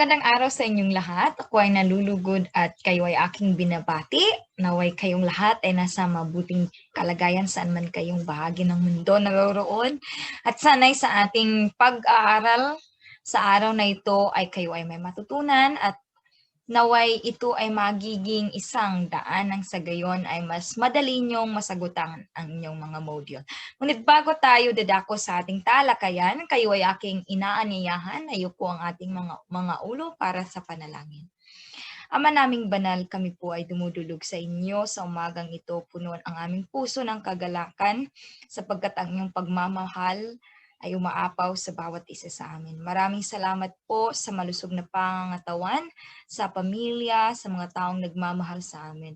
Magandang araw sa inyong lahat. Ako ay nalulugod at kayo ay aking binabati. Naway kayong lahat ay nasa mabuting kalagayan saan man kayong bahagi ng mundo naroroon. At sana'y sa ating pag-aaral sa araw na ito ay kayo ay may matutunan at naway ito ay magiging isang daan nang sa gayon ay mas madali niyong masagutan ang inyong mga module. Ngunit bago tayo dadako sa ating talakayan, kayo ay aking inaaniyahan na po ang ating mga ulo para sa panalangin. Ama naming banal, kami po ay dumudulog sa inyo sa umagang ito. Punuan ang aming puso ng kagalakan sapagkat ang inyong pagmamahal ay umaapaw sa bawat isa sa amin. Maraming salamat po sa malusog na pangangatawan, sa pamilya, sa mga taong nagmamahal sa amin.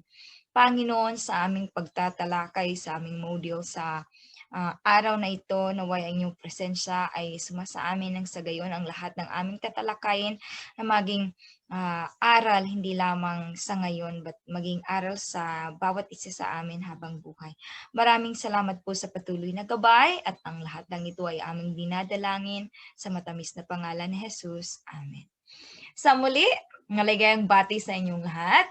Panginoon, sa aming pagtatalakay, sa aming module sa araw na ito, naway ang inyong presensya ay sumasa amin nang sa gayon ang lahat ng aming tatalakayin na maging aral hindi lamang sa ngayon but maging aral sa bawat isa sa amin habang buhay. Maraming salamat po sa patuloy na gabay at ang lahat ng ito ay aming dinadalangin sa matamis na pangalan ni Jesus. Amen. Sa muli, maligayang bati sa inyong lahat.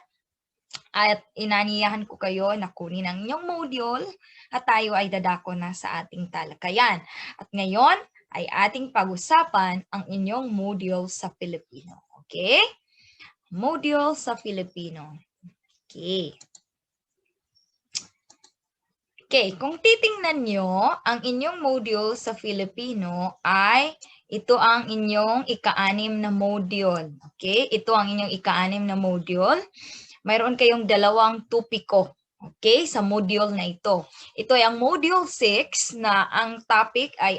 At inaniyahan ko kayo na kunin ang inyong module at tayo ay dadako na sa ating talakayan. At ngayon ay ating pag-usapan ang inyong module sa Filipino. Okay? Module sa Filipino. Okay. Okay, kung titingnan nyo, ang inyong module sa Filipino ay ito ang inyong ika-6 na module. Okay? Ito ang inyong ika-6 na module. Mayroon kayong dalawang topiko, okay, sa module na ito. Ito ay ang module 6 na ang topic ay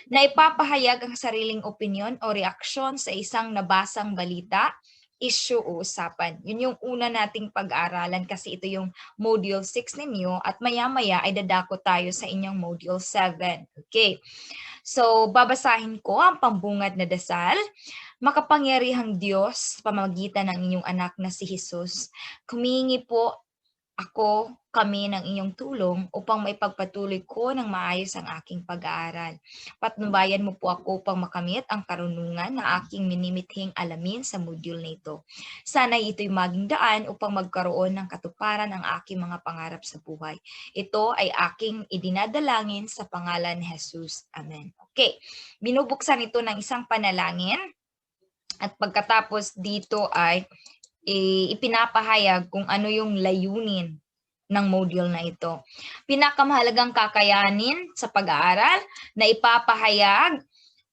na ipapahayag ang sariling opinion o reaksyon sa isang nabasang balita, issue o usapan. Yun yung una nating pag-aaralan kasi ito yung module 6 ninyo at maya-maya ay dadako tayo sa inyong module 7. Okay. So, babasahin ko ang pambungad na dasal. Makapangyarihang Diyos, pamamagitan ng inyong anak na si Jesus, humingi po kami ng inyong tulong upang maipagpatuloy ko ng maayos ang aking pag-aaral. Patnubayan mo po ako upang makamit ang karunungan na aking minimithing alamin sa module na ito. Sana ito'y maging daan upang magkaroon ng katuparan ang aking mga pangarap sa buhay. Ito ay aking idinadalangin sa pangalan ni Jesus. Amen. Okay, binubuksan ito ng isang panalangin. At pagkatapos dito ay ipinapahayag kung ano yung layunin ng module na ito. Pinakamahalagang kakayanin sa pag-aaral na ipapahayag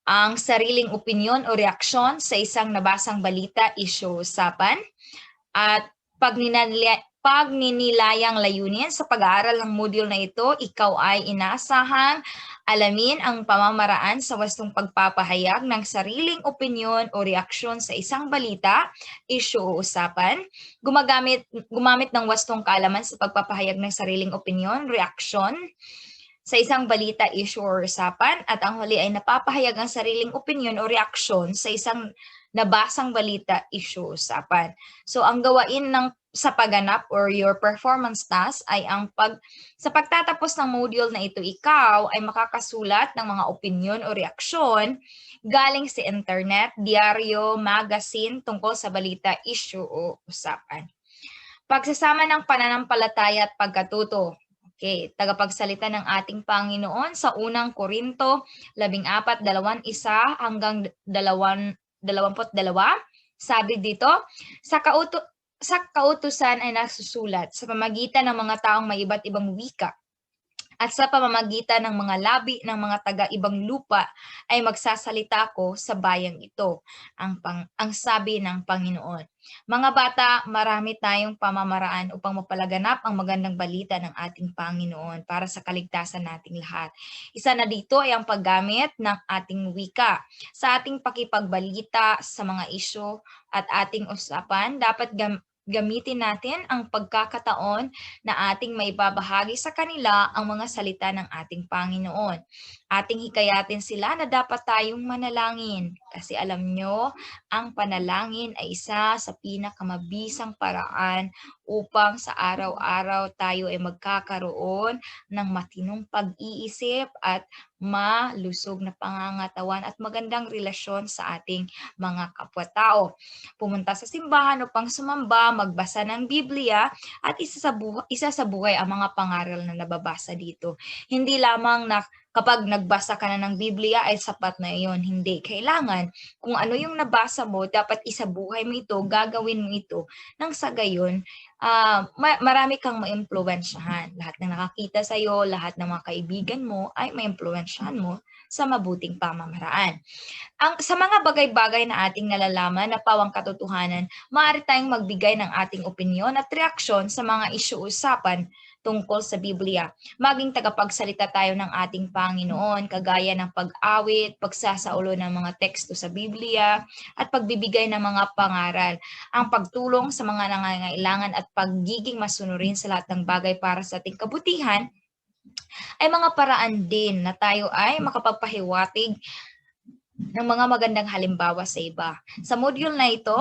ang sariling opinyon o reaksyon sa isang nabasang balita, issue, usapan, at pagninilayang layunin sa pag-aaral ng module na ito, ikaw ay inaasahang alamin ang pamamaraan sa wastong pagpapahayag ng sariling opinyon o reaksyon sa isang balita, issue o usapan, gumamit ng wastong kaalaman sa pagpapahayag ng sariling opinyon, reaksyon sa isang balita, issue or usapan, at ang huli ay napapahayag ang sariling opinyon o reaksyon sa isang nabasang balita, issue, usapan. So, ang gawain sa pagganap or your performance task ay sa pagtatapos ng module na ito, ikaw ay makakasulat ng mga opinion o reaksyon galing sa internet, diaryo, magazine tungkol sa balita, issue o usapan. Pagsasama ng pananampalataya at pagkatuto. Okay, tagapagsalita ng ating Panginoon sa unang Korinto 14:21 hanggang 22. Sabi dito, sa kautusan ay nasusulat sa pamamagitan ng mga taong may iba't ibang wika at sa pamamagitan ng mga labi ng mga taga-ibang lupa ay magsasalita ako sa bayang ito, ang sabi ng Panginoon. Mga bata, marami tayong pamamaraan upang mapalaganap ang magandang balita ng ating Panginoon para sa kaligtasan nating lahat. Isa na dito ay ang paggamit ng ating wika. Sa ating pakipagbalita sa mga isyu at ating usapan, dapat gamitin natin ang pagkakataon na ating maibabahagi sa kanila ang mga salita ng ating Panginoon. Ating hikayatin sila na dapat tayong manalangin. Kasi alam nyo, ang panalangin ay isa sa pinakamabisang paraan upang sa araw-araw tayo ay magkakaroon ng matinong pag-iisip at malusog na pangangatawan at magandang relasyon sa ating mga kapwa-tao. Pumunta sa simbahan upang sumamba, magbasa ng Biblia at isa sa buhay ang mga pangaral na nababasa dito. Hindi lamang na kapag nagbasa ka na ng Biblia ay sapat na iyon. Hindi. Kailangan kung ano yung nabasa mo, dapat isabuhay mo ito, gagawin mo ito. Nang sa gayon, marami kang maimpluwensyahan. Lahat ng nakakita sa'yo, lahat ng mga kaibigan mo ay maimpluwensyahan mo sa mabuting pamamaraan. Sa mga bagay-bagay na ating nalalaman na pawang katotohanan, maaari tayong magbigay ng ating opinyon at reaksyon sa mga isyu-usapan tungkol sa Biblia. Maging tagapagsalita tayo ng ating Panginoon, kagaya ng pag-awit, pagsasaulo ng mga teksto sa Biblia, at pagbibigay ng mga pangaral. Ang pagtulong sa mga nangangailangan at pagiging masunurin sa lahat ng bagay para sa ating kabutihan ay mga paraan din na tayo ay makapagpahiwatig ng mga magandang halimbawa sa iba. Sa module na ito,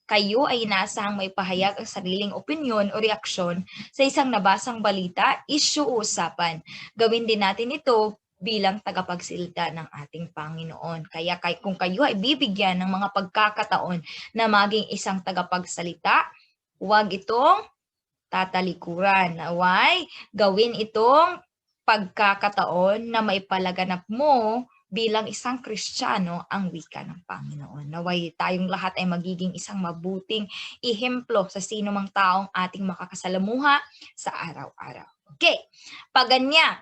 kayo ay inaasahang may pahayag ang sariling opinyon o reaksyon sa isang nabasang balita, issue o usapan. Gawin din natin ito bilang tagapagsalita ng ating Panginoon. Kaya kung kayo ay bibigyan ng mga pagkakataon na maging isang tagapagsalita, huwag itong tatalikuran. Naway, gawin itong pagkakataon na maipalaganap mo bilang isang Kristiyano ang wika ng Panginoon. Naway tayong lahat ay magiging isang mabuting ihemplo sa sino mang taong ating makakasalamuha sa araw-araw. Okay, paganya,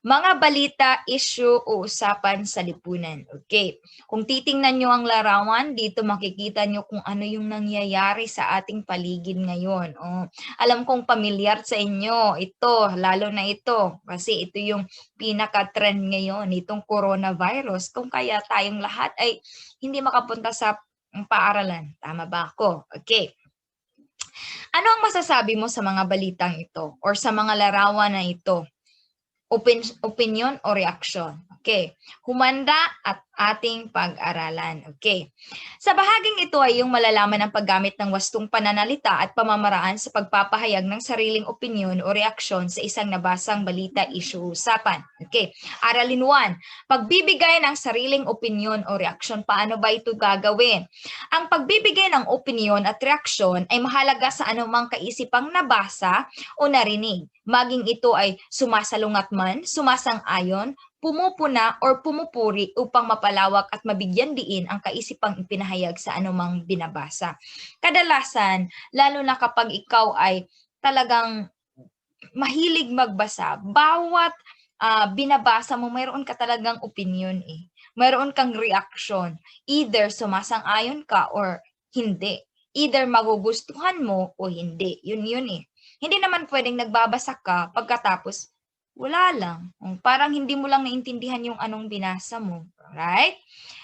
mga balita, issue o usapan sa lipunan. Okay, kung titingnan nyo ang larawan, dito makikita nyo kung ano yung nangyayari sa ating paligid ngayon. Alam kong pamilyar sa inyo ito, lalo na ito, kasi ito yung pinaka-trend ngayon, itong coronavirus, kung kaya tayong lahat ay hindi makapunta sa paaralan. Tama ba ako? Okay. Ano ang masasabi mo sa mga balitang ito or sa mga larawan na ito? Opinion o reaksyon? Okay. Humanda at ating pag-aralan. Okay. Sa bahaging ito ay yung malalaman ang paggamit ng wastong pananalita at pamamaraan sa pagpapahayag ng sariling opinion o reaksyon sa isang nabasang balita, issue, usapan. Okay. Aralin 1. Pagbibigay ng sariling opinion o reaksyon. Paano ba ito gagawin? Ang pagbibigay ng opinion at reaksyon ay mahalaga sa anumang kaisipang nabasa o narinig. Maging ito ay sumasalungat man, sumasang-ayon, pumupuna or pumupuri upang mapalawak at mabigyan diin ang kaisipang ipinahayag sa anumang binabasa. Kadalasan, lalo na kapag ikaw ay talagang mahilig magbasa, bawat binabasa mo, mayroon ka talagang opinion eh. Mayroon kang reaction. Either sumasang-ayon ka or hindi. Either magugustuhan mo o hindi. Yun eh. Hindi naman pwedeng nagbabasa ka pagkatapos wala lang. Parang hindi mo lang naintindihan yung anong binasa mo. Right?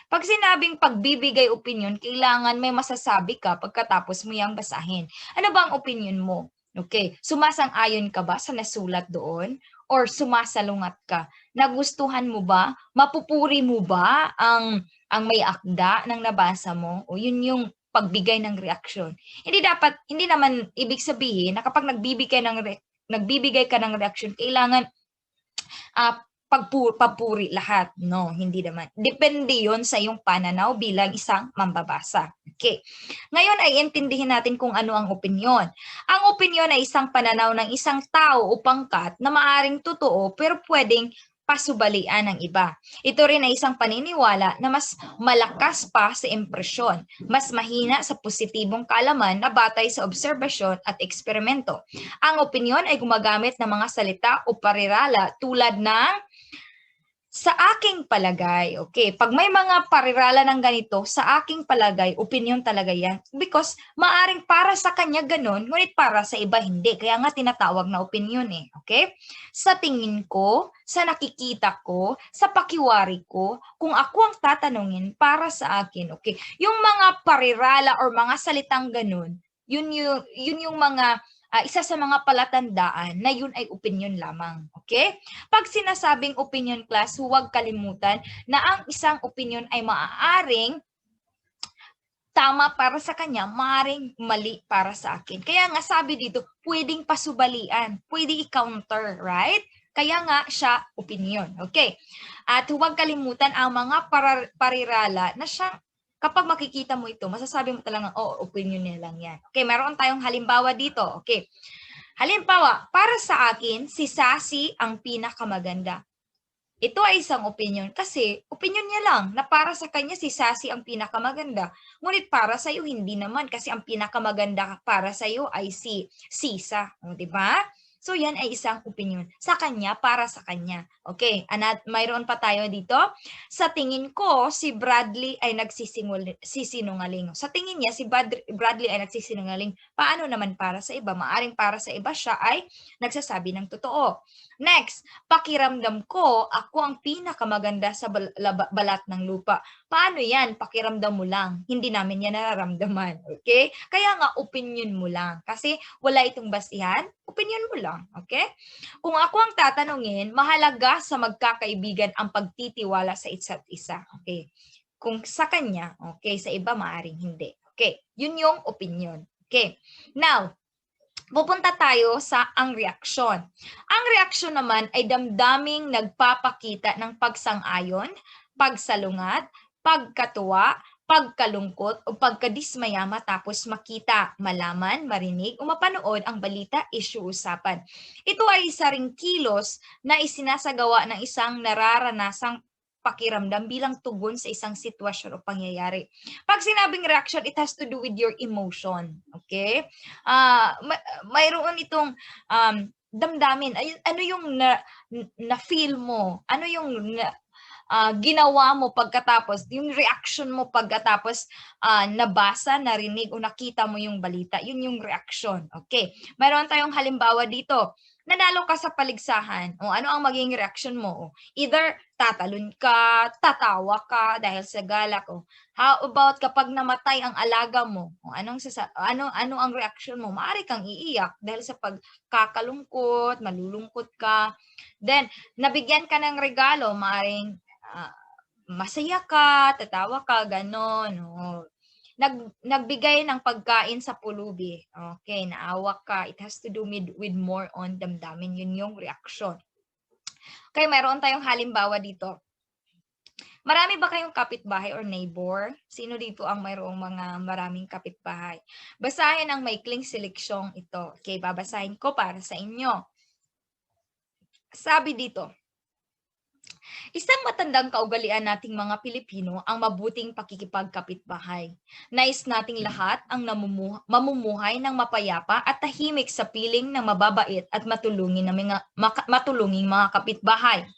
Pag sinabing pagbibigay opinion, kailangan may masasabi ka pagkatapos mo yung basahin. Ano ba ang opinion mo? Okay. Sumasang-ayon ka ba sa nasulat doon? Or sumasalungat ka? Nagustuhan mo ba? Mapupuri mo ba ang may akda ng nabasa mo? O yun yung pagbigay ng reaksyon. Hindi naman ibig sabihin na kapag nagbibigay ka ng reaksyon, kailangan papuri lahat. No, hindi naman. Depende yon sa iyong pananaw bilang isang mambabasa. Okay. Ngayon ay intindihin natin kung ano ang opinyon. Ang opinyon ay isang pananaw ng isang tao o pangkat na maaring totoo pero pwedeng pasubalian ng iba. Ito rin ay isang paniniwala na mas malakas pa sa impresyon, mas mahina sa positibong kaalaman na batay sa obserbasyon at eksperimento. Ang opinyon ay gumagamit ng mga salita o parirala tulad ng sa aking palagay. Okay, pag may mga parirala ng ganito, sa aking palagay, opinion talaga yan. Because maaring para sa kanya ganun, ngunit para sa iba hindi. Kaya nga tinatawag na opinion eh. Okay? Sa tingin ko, sa nakikita ko, sa pakiwari ko, kung ako ang tatanungin para sa akin. Okay? Yung mga parirala or mga salitang ganun, yun yung mga isa sa mga palatandaan na yun ay opinion lamang. Okay? Pag sinasabing opinion class, huwag kalimutan na ang isang opinion ay maaaring tama para sa kanya, maaaring mali para sa akin. Kaya nga sabi dito, pwedeng pasubalian, pwede i-counter, right? Kaya nga siya opinion. Okay. At huwag kalimutan ang mga parirala na siyang kapag makikita mo ito, masasabi mo talaga, oh, opinion niya lang yan. Okay, meron tayong halimbawa dito. Okay. Halimbawa, para sa akin, si Sassy ang pinakamaganda. Ito ay isang opinion kasi opinion niya lang na para sa kanya si Sassy ang pinakamaganda. Ngunit para sa iyo hindi naman kasi ang pinakamaganda para sa iyo ay si Sisa, di ba? So yan ay isang opinion. Sa kanya, para sa kanya. Okay, mayroon pa tayo dito. Sa tingin ko, si Bradley ay nagsisinungaling. Sa tingin niya, si Bradley ay nagsisinungaling. Paano naman para sa iba? Maaring para sa iba siya ay nagsasabi ng totoo. Next, pakiramdam ko, ako ang pinakamaganda sa balat ng lupa. Paano yan? Pakiramdam mo lang. Hindi namin yan nararamdaman. Okay? Kaya nga, opinion mo lang. Kasi wala itong basihan, opinion mo lang. Okay? Kung ako ang tatanungin, mahalaga sa magkakaibigan ang pagtitiwala sa isa't isa. Okay? Kung sa kanya, okay, sa iba maaring hindi. Okay? Yun yung opinion. Okay? Now, pupunta tayo sa ang reaksyon. Ang reaksyon naman ay damdaming nagpapakita ng pagsang-ayon, pagsalungat, pagkatuwa, pagkalungkot o pagkadismaya matapos makita, malaman, marinig o mapanood ang balita, issue, usapan. Ito ay isa ring kilos na isinasagawa ng isang nararanasang pakiramdam bilang tugon sa isang sitwasyon o pangyayari. Pag sinabing reaction, it has to do with your emotion. Okay? Mayroon itong damdamin. Ano yung na-feel mo? Ano yung ginawa mo pagkatapos? Yung reaction mo pagkatapos nabasa, narinig o nakita mo yung balita. Yun yung reaction. Okay? Mayroon tayong halimbawa dito. Nanalo ka sa paligsahan. O ano ang magiging reaction mo? Either tatalon ka, tatawa ka dahil sa galak. O how about kapag namatay ang alaga mo? O ano ang reaction mo? Maaari kang iiyak dahil sa pagkakalungkot, malulungkot ka. Then nabigyan ka ng regalo, maaring masaya ka, tatawa ka, ganon. O, nagbigay ng pagkain sa pulubi. Okay, naawa ka. It has to do with more on damdamin. Yun yung reaction. Okay, mayroon tayong halimbawa dito. Marami ba kayong kapitbahay or neighbor? Sino dito ang mayroong mga maraming kapitbahay? Basahin ang maikling seleksyong ito. Okay, babasahin ko para sa inyo. Sabi dito, isang matandang kaugalian nating mga Pilipino ang mabuting pakikipagkapitbahay. Nais nating lahat ang mamumuhay ng mapayapa at tahimik sa piling ng mababait at matulunging mga kapitbahay.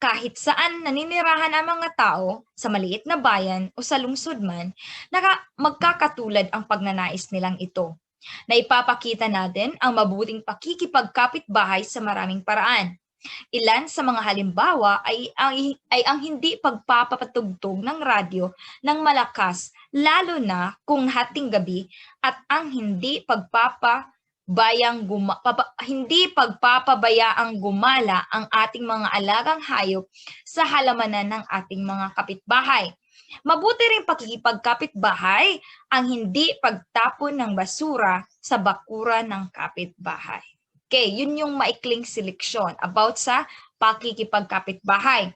Kahit saan naninirahan ang mga tao, sa maliit na bayan o sa lungsod man, magkakatulad ang pagnanais nilang ito. Naipapakita natin ang mabuting pakikipagkapitbahay sa maraming paraan. Ilan sa mga halimbawa ay ang hindi pagpapatugtog ng radyo ng malakas, lalo na kung hating gabi, at ang hindi pagpapabayaang gumala ang ating mga alagang hayop sa halamanan ng ating mga kapitbahay. Mabuti rin pakikipagkapitbahay ang hindi pagtapon ng basura sa bakuran ng kapitbahay. Okay, yun yung maikling seleksyon about sa pakikipagkapitbahay.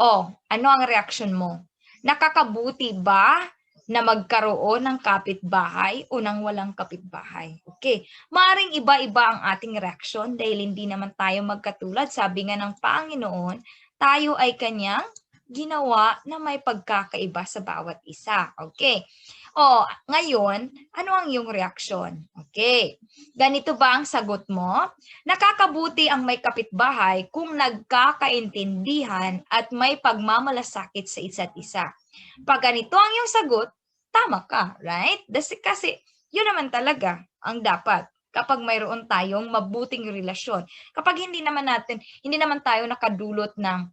O, ano ang reaksyon mo? Nakakabuti ba na magkaroon ng kapitbahay o ng walang kapitbahay? Okay, maaring iba-iba ang ating reaksyon dahil hindi naman tayo magkatulad. Sabi nga ng Panginoon, tayo ay kanyang ginawa na may pagkakaiba sa bawat isa. Okay. O, ngayon, ano ang iyong reaksyon? Okay. Ganito ba ang sagot mo? Nakakabuti ang may kapitbahay kung nagkakaintindihan at may pagmamalasakit sa isa't isa. Pag ganito ang iyong sagot, tama ka, right? Kasi yun naman talaga ang dapat kapag mayroon tayong mabuting relasyon. Kapag hindi naman tayo nakadulot ng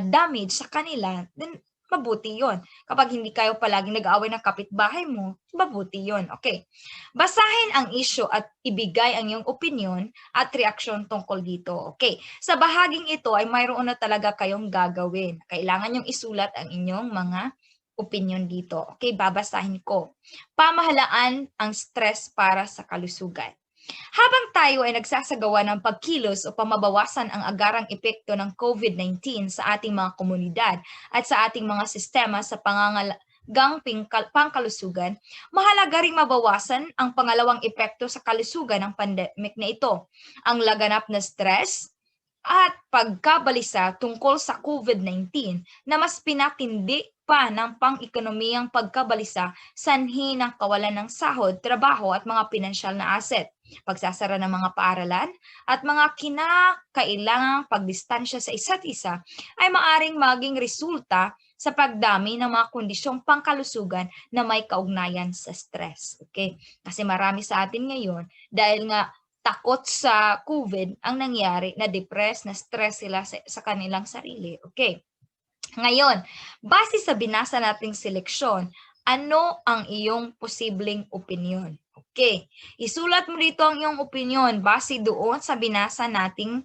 damage sa kanila, then mabuti yon. Kapag hindi kayo palaging nag-aaway ng kapitbahay mo, mabuti yon. Okay. Basahin ang issue at ibigay ang iyong opinion at reaksyon tungkol dito. Okay. Sa bahaging ito ay mayroon na talaga kayong gagawin. Kailangan yung isulat ang inyong mga opinion dito. Okay, babasahin ko. Pamahalaan ang stress para sa kalusugan. Habang tayo ay nagsasagawa ng pagkilos upang mabawasan ang agarang epekto ng COVID-19 sa ating mga komunidad at sa ating mga sistema sa pangangalagang pangkalusugan, mahalaga ring mabawasan ang pangalawang epekto sa kalusugan ng pandemic na ito, ang laganap na stress at pagkabalisa tungkol sa COVID-19 na mas pinatindi pa ng pang-ekonomiyang pagkabalisa sanhi ng kawalan ng sahod, trabaho at mga pinansyal na asset, pagsasara ng mga paaralan at mga kinakailangang pagdistansya sa isa't isa ay maaring maging resulta sa pagdami ng mga kondisyong pangkalusugan na may kaugnayan sa stress. Okay? Kasi marami sa atin ngayon dahil nga takot sa COVID ang nangyari na depressed, na stress sila sa kanilang sarili. Okay. Ngayon, base sa binasa nating seleksyon, ano ang iyong posibleng opinion? Okay. Isulat mo dito ang iyong opinion base doon sa binasa nating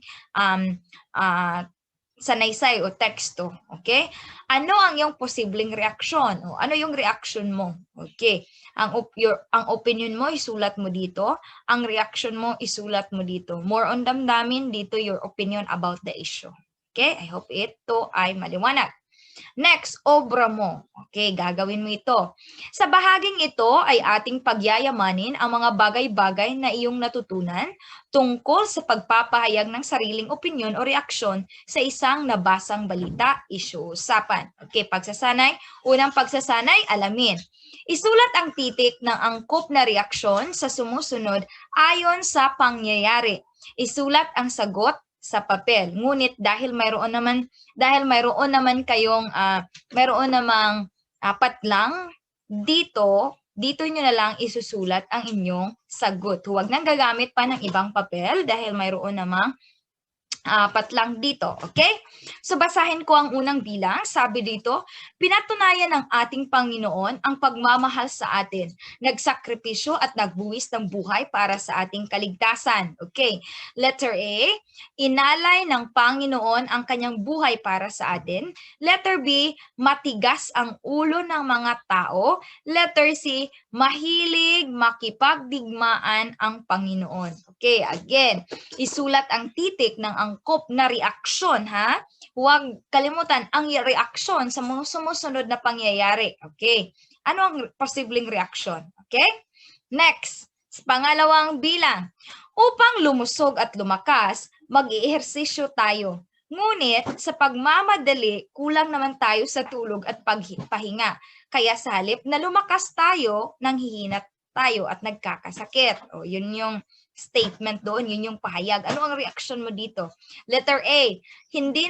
sanaysay o teksto. Okay? Ano ang iyong posibleng reaksyon? O ano yung reaksyon mo? Okay. Ang opinion mo, isulat mo dito. Ang reaction mo, isulat mo dito. More on damdamin dito your opinion about the issue. Okay? I hope ito ay maliwanag. Next, obra mo. Okay, gagawin mo ito. Sa bahaging ito ay ating pagyayamanin ang mga bagay-bagay na iyong natutunan tungkol sa pagpapahayag ng sariling opinyon o reaksyon sa isang nabasang balita, issue, usapan. Okay, pagsasanay. Unang pagsasanay, alamin. Isulat ang titik ng angkop na reaksyon sa sumusunod ayon sa pangyayari. Isulat ang sagot sa papel. Ngunit dahil mayroon naman kayong mayroon namang patlang dito nyo na lang isusulat ang inyong sagot. Huwag nang gagamit pa ng ibang papel dahil mayroon namang patlang dito. Okay? So basahin ko ang unang bilang. Sabi dito, pinatunayan ng ating Panginoon ang pagmamahal sa atin. Nagsakripisyo at nagbuwis ng buhay para sa ating kaligtasan. Okay. Letter A, inalay ng Panginoon ang kanyang buhay para sa atin. Letter B, matigas ang ulo ng mga tao. Letter C, mahilig makipagdigmaan ang Panginoon. Okay, again, isulat ang titik ng angkop na reaksyon, ha? Huwag kalimutan ang reaksyon sa mga sumusunod na pangyayari. Okay? Ano ang posibleng reaksyon? Okay? Next, pangalawang bilang. Upang lumusog at lumakas, mag-i-ehersisyo tayo. Ngunit sa pagmamadali, kulang naman tayo sa tulog at pahinga. Kaya sa halip na lumakas tayo, nanghihinat tayo at nagkakasakit. O, yun yung statement doon, yun yung pahayag. Ano ang reaksyon mo dito? Letter A, hindi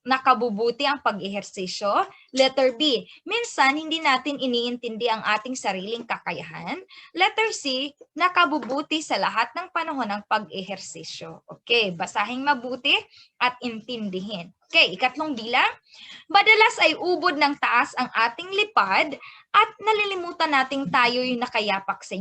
nakabubuti ang pag-ehersisyo. Letter B, minsan hindi natin iniintindi ang ating sariling kakayahan. Letter C, nakabubuti sa lahat ng panahon ang pag-ehersisyo. Okay, basahing mabuti at intindihin. Okay, ikatlong bilang, madalas ay ubod ng taas ang ating lipad at nalilimutan nating tayo yung nakayapak sa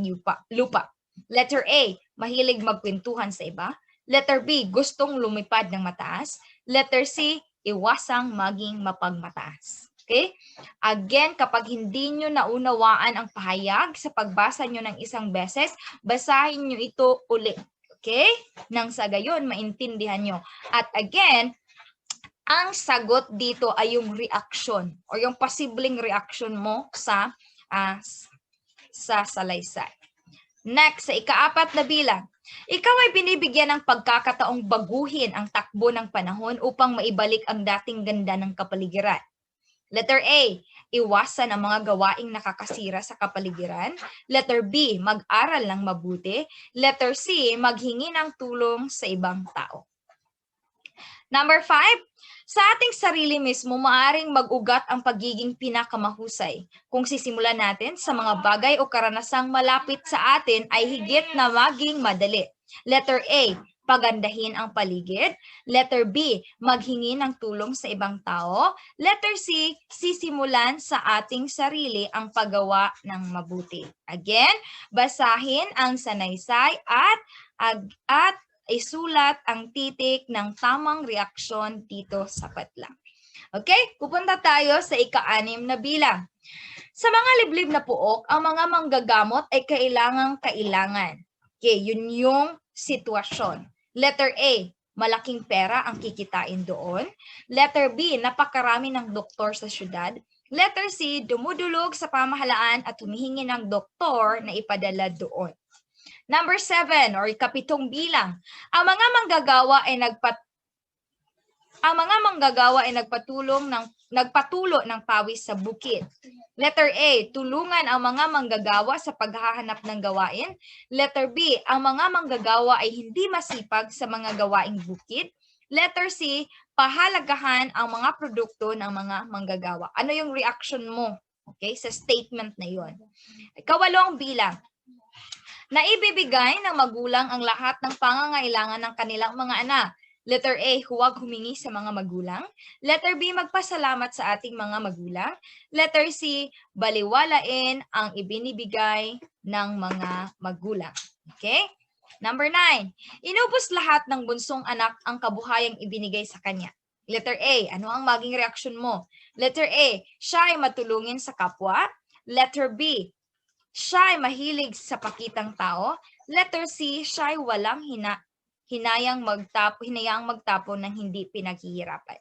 lupa. Letter A, mahilig magkwentuhan sa iba. Letter B, gustong lumipad ng mataas. Letter C, iwasang maging mapagmataas. Okay? Again, kapag hindi nyo naunawaan ang pahayag sa pagbasa nyo ng isang beses, basahin nyo ito ulit. Okay? Nang sa gayon, maintindihan nyo. At again, ang sagot dito ay yung reaction o yung posibleng reaction mo sa salaysay. Next, sa ikaapat na bilang. Ikaw ay binibigyan ng pagkakataong baguhin ang takbo ng panahon upang maibalik ang dating ganda ng kapaligiran. Letter A, iwasan ang mga gawaing nakakasira sa kapaligiran. Letter B, mag-aral ng mabuti. Letter C, maghingi ng tulong sa ibang tao. Number 5, sa ating sarili mismo, maaaring mag-ugat ang pagiging pinakamahusay. Kung sisimulan natin sa mga bagay o karanasang malapit sa atin ay higit na maging madali. Letter A, pagandahin ang paligid. Letter B, maghingi ng tulong sa ibang tao. Letter C, sisimulan sa ating sarili ang paggawa ng mabuti. Again, basahin ang sanaysay at isulat ang titik ng tamang reaksyon dito sa patlang. Okay, pupunta tayo sa ika-6 na bilang. Sa mga liblib na puok, ang mga manggagamot ay kailangan. Okay, yun yung sitwasyon. Letter A, malaking pera ang kikitain doon. Letter B, napakarami ng doktor sa syudad. Letter C, dumudulog sa pamahalaan at humihingi ng doktor na ipadala doon. Number 7 or ikapitong bilang. Ang mga manggagawa ay nagpatulo ng pawis sa bukid. Letter A, tulungan ang mga manggagawa sa paghahanap ng gawain. Letter B, ang mga manggagawa ay hindi masipag sa mga gawaing bukid. Letter C, pahalagahan ang mga produkto ng mga manggagawa. Ano yung reaction mo? Okay, sa statement na yon. Ikawalong bilang. Naibibigay ng magulang ang lahat ng pangangailangan ng kanilang mga anak. Letter A, huwag humingi sa mga magulang. Letter B, magpasalamat sa ating mga magulang. Letter C, baliwalain ang ibinibigay ng mga magulang. Okay? Number 9, inubos lahat ng bunsong anak ang kabuhayang ibinigay sa kanya. Letter A, ano ang maging reaksyon mo? Letter A, siya ay matulungin sa kapwa. Letter B, siya ay mahilig sa pakitang tao. Letter C, siya ay walang hinayang magtapon ng hindi pinaghihirapan.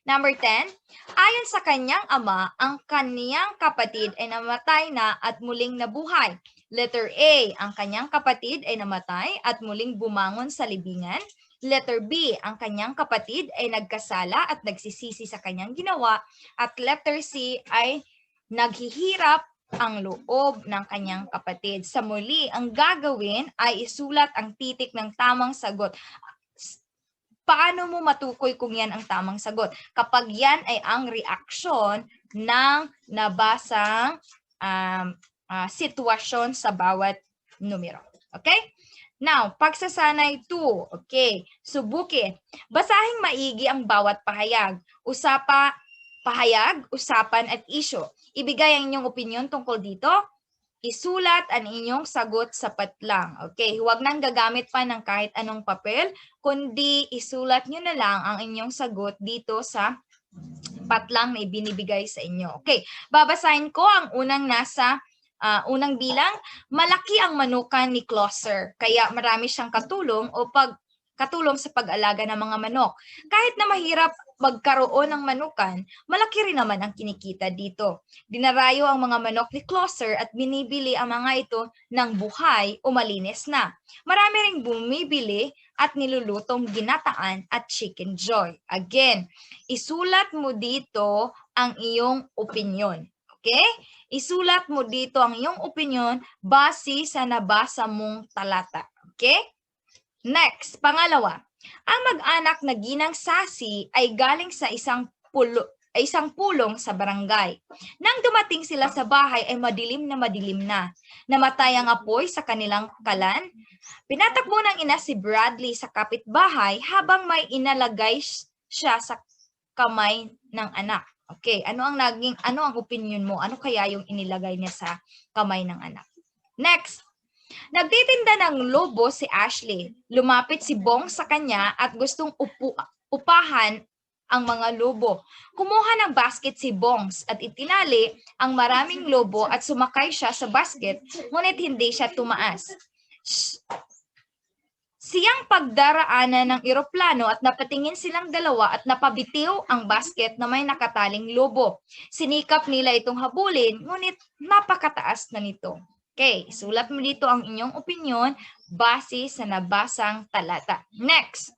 Number 10, ayon sa kanyang ama, ang kanyang kapatid ay namatay na at muling nabuhay. Letter A, ang kanyang kapatid ay namatay at muling bumangon sa libingan. Letter B, ang kanyang kapatid ay nagkasala at nagsisisi sa kanyang ginawa. At letter C ay naghihirap ang loob ng kanyang kapatid. Sa muli, ang gagawin ay isulat ang titik ng tamang sagot. Paano mo matukoy kung yan ang tamang sagot? Kapag yan ay ang reaksyon ng nabasang sitwasyon sa bawat numero. Okay? Now, pagsasanay 2. Okay, subukin. Basahing maigi ang bawat pahayag. Pahayag, usapan at issue. Ibigay ang inyong opinion tungkol dito. Isulat ang inyong sagot sa patlang. Okay, huwag nang gagamit pa ng kahit anong papel, kundi isulat nyo na lang ang inyong sagot dito sa patlang na ibinibigay sa inyo. Okay, babasahin ko ang unang bilang. Malaki ang manukan ni Closer, kaya marami siyang katulong sa pag-alaga ng mga manok. Kahit na mahirap magkaroon ng manukan, malaki rin naman ang kinikita dito. Dinarayo ang mga manok ni Closer at binibili ang mga ito ng buhay o malinis na. Marami ring bumibili at nilulutong ginataan at chicken joy. Again, isulat mo dito ang iyong opinion. Okay? Isulat mo dito ang iyong opinion base sa nabasa mong talata. Okay? Next, pangalawa. Ang mag-anak na ginang Sasi ay galing sa isang pulong sa barangay. Nang dumating sila sa bahay ay madilim na. Namatay ang apoy sa kanilang kalan. Pinatakbo ng ina si Bradley sa kapitbahay habang may inalagay siya sa kamay ng anak. Okay, ano ang opinion mo? Ano kaya yung inilagay niya sa kamay ng anak? Next. Nagtitinda ng lobo si Ashley. Lumapit si Bong sa kanya at gustong upahan ang mga lobo. Kumuha ng basket si Bongs at itinali ang maraming lobo at sumakay siya sa basket, ngunit hindi siya tumaas. Siyang pagdaraanan ng eroplano at napatingin silang dalawa at napabitiw ang basket na may nakataling lobo. Sinikap nila itong habulin, ngunit napakataas na nito. Okay, sulat mo dito ang inyong opinion base sa nabasang talata. Next.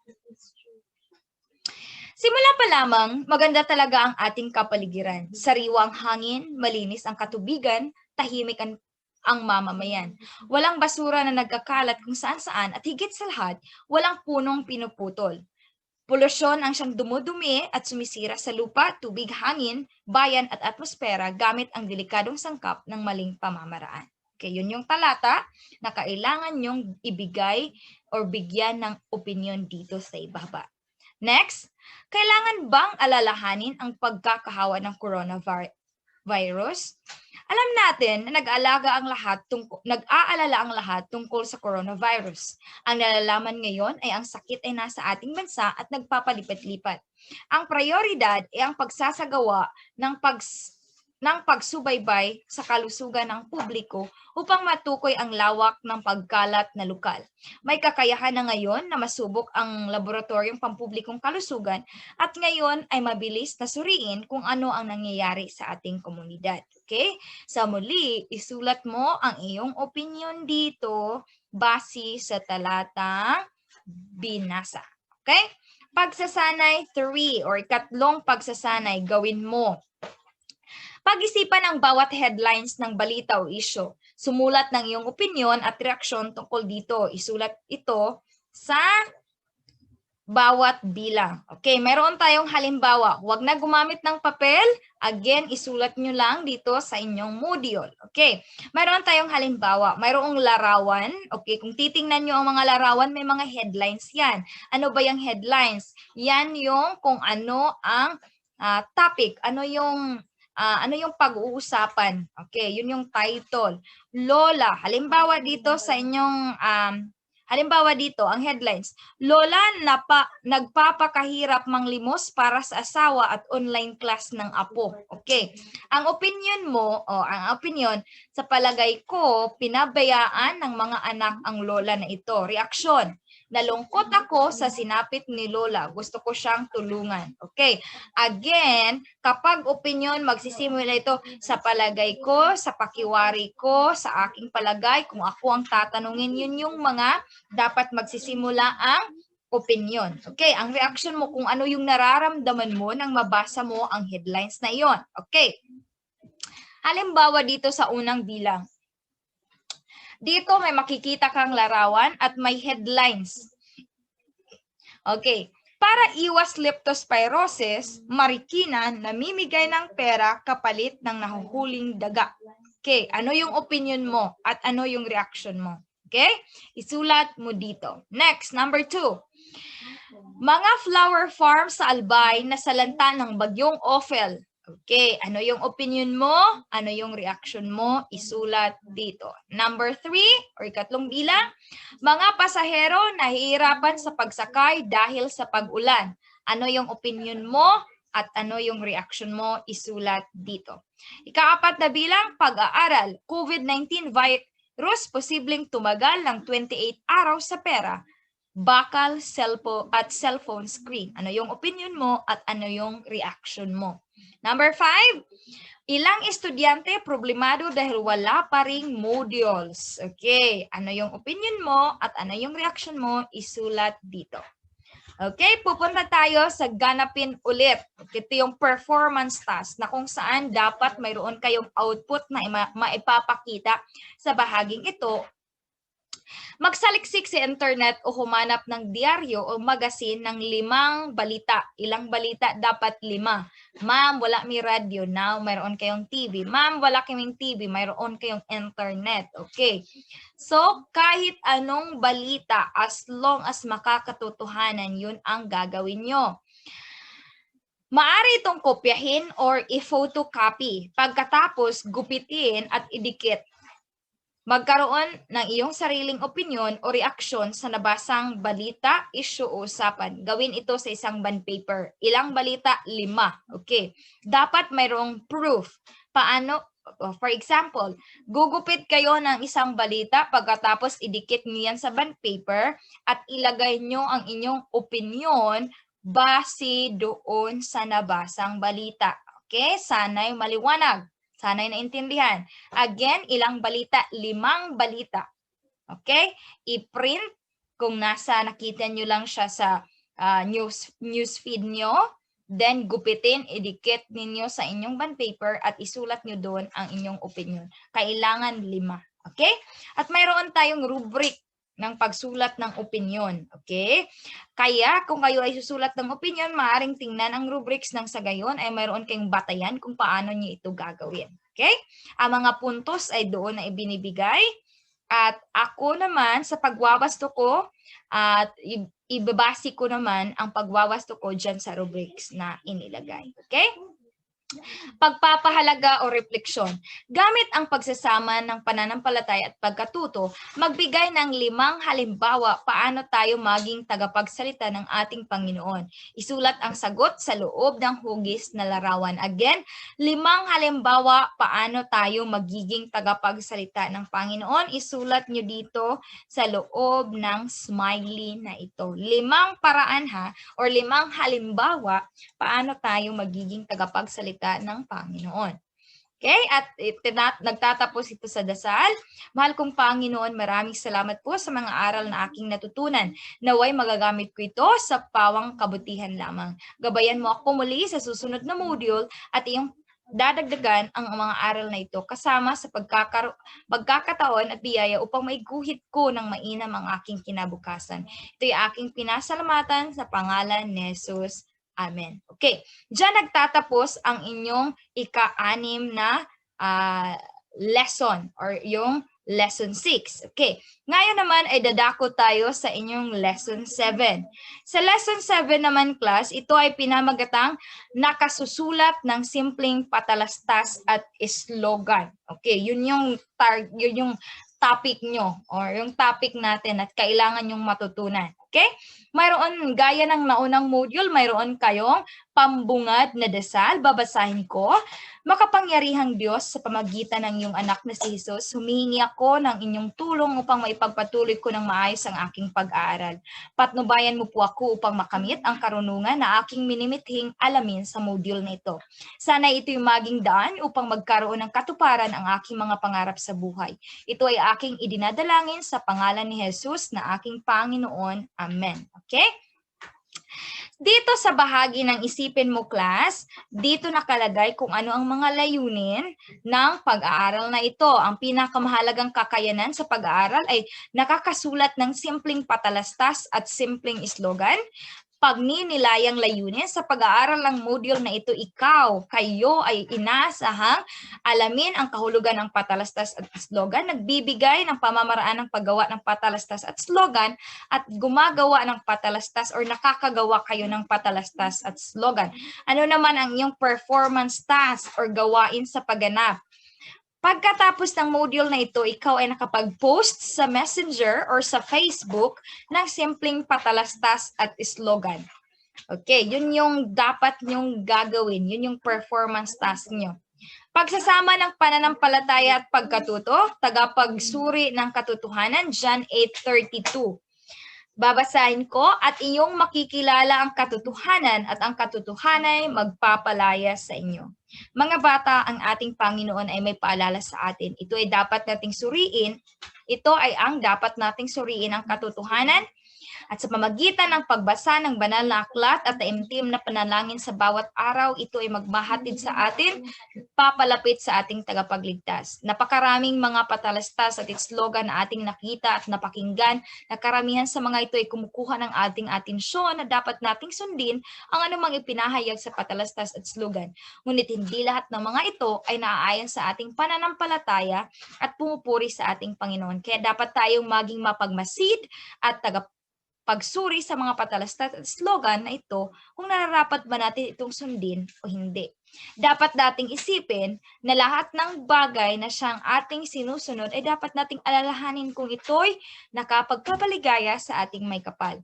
Simula pa lamang, maganda talaga ang ating kapaligiran. Sariwang hangin, malinis ang katubigan, tahimik ang mamamayan. Walang basura na nagkakalat kung saan-saan at higit sa lahat, walang punong pinuputol. Polusyon ang siyang dumudumi at sumisira sa lupa, tubig, hangin, bayan at atmosfera gamit ang delikadong sangkap ng maling pamamaraan. Okay, yun yung talata na kailangan nyong ibigay or bigyan ng opinion dito sa ibaba. Next, kailangan bang alalahanin ang pagkakahawa ng coronavirus? Alam natin na nag-aalala ang lahat tungkol sa coronavirus. Ang nalalaman ngayon ay ang sakit ay nasa ating bansa at nagpapalipat-lipat. Ang prioridad ay ang pagsasagawa ng pagsubaybay sa kalusugan ng publiko upang matukoy ang lawak ng pagkalat na lokal. May kakayahan na ngayon na masubok ang laboratoryong pampublikong kalusugan at ngayon ay mabilis na suriin kung ano ang nangyayari sa ating komunidad. Okay? Sa muli, isulat mo ang iyong opinion dito base sa talatang binasa. Okay? Pagsasanay 3 or ikatlong pagsasanay gawin mo. Pag-isipan ang bawat headlines ng balita o isyo. Sumulat ng iyong opinion at reaksyon tungkol dito. Isulat ito sa bawat bilang. Okay, meron tayong halimbawa. Huwag na gumamit ng papel. Again, isulat nyo lang dito sa inyong module. Okay, meron tayong halimbawa. Mayroong larawan. Okay, kung titingnan nyo ang mga larawan, may mga headlines yan. Ano ba yung headlines? Yan yung kung ano ang topic. Ano yung pag-uusapan. Okay, yun yung title. Lola, halimbawa dito sa inyong, halimbawa dito, ang headlines. Lola, nagpapakahirap manglimos para sa asawa at online class ng apo. Okay, ang opinion mo, ang opinion, sa palagay ko, pinabayaan ng mga anak ang lola na ito. Reaksyon. Nalungkot ako sa sinapit ni Lola. Gusto ko siyang tulungan. Okay. Again, kapag opinion, magsisimula ito sa palagay ko, sa pakiwari ko, sa aking palagay. Kung ako ang tatanungin, yun yung mga dapat magsisimula ang opinion. Okay. Ang reaction mo kung ano yung nararamdaman mo nang mabasa mo ang headlines na iyon. Okay. Halimbawa dito sa unang bilang. Dito may makikita kang larawan at may headlines. Okay. Para iwas leptospirosis, Marikina namimigay ng pera kapalit ng nahuhuling daga. Okay. Ano yung opinion mo at ano yung reaction mo? Okay. Isulat mo dito. Next, number 2. Mga flower farm sa Albay na salanta ng bagyong Ophel. Okay, ano yung opinion mo? Ano yung reaction mo? Isulat dito. Number 3, or ikatlong bilang, mga pasahero nahihirapan sa pagsakay dahil sa pag-ulan. Ano yung opinion mo? At ano yung reaction mo? Isulat dito. Ika-4 na bilang, pag-aaral. COVID-19 virus posibleng tumagal ng 28 araw sa pera. Bakal, cellphone screen. Ano yung opinion mo at ano yung reaction mo? Number 5, ilang estudyante problemado dahil wala pa ring modules. Okay, ano yung opinion mo at ano yung reaction mo? Isulat dito. Okay, pupunta tayo sa ganapin ulit. Ito yung performance task na kung saan dapat mayroon kayong output na maipapakita sa bahaging ito. Magsaliksik sa internet o humanap ng diaryo o magasin ng 5 balita. Ilang balita? Dapat 5. Ma'am, wala may radyo. Now, mayroon kayong TV. Ma'am, wala kaming TV. Mayroon kayong internet. Okay. So, kahit anong balita, as long as makakatotohanan, yun ang gagawin nyo. Maaari itong kopyahin or i-photocopy. Pagkatapos, gupitin at idikit. Magkaroon ng iyong sariling opinion o reaksyon sa nabasang balita, issue o usapan. Gawin ito sa isang bond paper. Ilang balita? 5. Okay. Dapat mayroong proof. Paano? For example, gugupit kayo ng isang balita, pagkatapos idikit niyan sa bond paper at ilagay nyo ang inyong opinion base doon sa nabasang balita. Okay? Sana'y maliwanag. Sana'y naintindihan. Again, ilang balita? 5 balita. Okay? I-print kung nakita nyo lang siya sa news feed nyo. Then, gupitin, idikit ninyo sa inyong bond paper at isulat nyo doon ang inyong opinion. Kailangan 5. Okay? At mayroon tayong rubric. ng pagsulat ng opinyon. Okay? Kaya kung kayo ay susulat ng opinyon, maaaring tingnan ang rubrics ng sa gayon ay mayroon kayong batayan kung paano niyo ito gagawin. Okay? Ang mga puntos ay doon na ibinibigay. At ako naman sa pagwawasto ko at ibabase ko naman ang pagwawasto ko dyan sa rubrics na inilagay. Okay? Pagpapahalaga o refleksyon. Gamit ang pagsasama ng pananampalataya at pagkatuto, magbigay ng 5 halimbawa paano tayo maging tagapagsalita ng ating Panginoon. Isulat ang sagot sa loob ng hugis na larawan. Again, 5 halimbawa paano tayo magiging tagapagsalita ng Panginoon. Isulat nyo dito sa loob ng smiley na ito. 5 paraan or 5 halimbawa paano tayo magiging tagapagsalita ng Panginoon. Okay? At nagtatapos ito sa dasal. Mahal kong Panginoon, maraming salamat po sa mga aral na aking natutunan. Naway magagamit ko ito sa pawang kabutihan lamang. Gabayan mo ako muli sa susunod na module at iyong dadagdagan ang mga aral na ito kasama sa pagkakataon at biyaya upang maiguhit ko ng mainam ang aking kinabukasan. Ito'y aking pinasalamatan sa pangalan ni Jesus. Amen. Okay. Diyan nagtatapos ang inyong ika-6 na lesson or yung lesson 6. Okay. Ngayon naman ay dadako tayo sa inyong lesson 7. Sa lesson 7 naman class, ito ay pinamagatang nakasusulat ng simpleng patalastas at slogan. Okay, yun yung topic nyo or yung topic natin at kailangan yung matutunan. Okay? Mayroon, gaya ng naunang module, mayroon kayong pambungad na dasal. Babasahin ko. Makapangyarihang Diyos, sa pamagitan ng iyong anak na si Jesus, humihingi ako ng inyong tulong upang maipagpatuloy ko ng maayos ang aking pag-aaral. Patnubayan mo po ako upang makamit ang karunungan na aking minimithing alamin sa module na ito. Sana ito'y maging daan upang magkaroon ng katuparan ang aking mga pangarap sa buhay. Ito ay aking idinadalangin sa pangalan ni Jesus na aking Panginoon. Amen. Okay? Dito sa bahagi ng isipin mo class, dito nakalagay kung ano ang mga layunin ng pag-aaral na ito. Ang pinakamahalagang kakayanan sa pag-aaral ay nakakasulat ng simpleng patalastas at simpleng slogan. Pagninilayang layunin sa pag-aaral ng module na ito, kayo ay inaasahang alamin ang kahulugan ng patalastas at slogan, nagbibigay ng pamamaraan ng paggawa ng patalastas at slogan, at gumagawa ng patalastas or nakakagawa kayo ng patalastas at slogan. Ano naman ang iyong performance task or gawain sa pagganap? Pagkatapos ng module na ito, ikaw ay nakapag-post sa Messenger or sa Facebook ng simpleng patalastas at slogan. Okay, yun yung dapat nyong gagawin. Yun yung performance task nyo. Pagsasama ng pananampalataya at pagkatuto, tagapagsuri ng katotohanan, John 8:32. Babasahin ko, at iyong makikilala ang katotohanan at ang katotohanan ay magpapalaya sa inyo. Mga bata, ang ating Panginoon ay may paalala sa atin. Ito ay dapat nating suriin. Ito ay ang dapat nating suriin ang katotohanan. At sa pamagitan ng pagbasa ng banal na aklat at taimtim na panalangin sa bawat araw, ito ay magmahatid sa atin, papalapit sa ating tagapagligtas. Napakaraming mga patalastas at slogan na ating nakita at napakinggan, na karamihan sa mga ito ay kumukuha ng ating atensyon na dapat nating sundin ang anumang ipinahayag sa patalastas at slogan. Ngunit hindi lahat ng mga ito ay naaayon sa ating pananampalataya at pumupuri sa ating Panginoon. Kaya dapat tayong maging mapagmasid at pagsuri sa mga patalastas at slogan na ito kung nararapat ba natin itong sundin o hindi. Dapat nating isipin na lahat ng bagay na siyang ating sinusunod ay dapat nating alalahanin kung ito'y nakapagpapaligaya sa ating may kapal.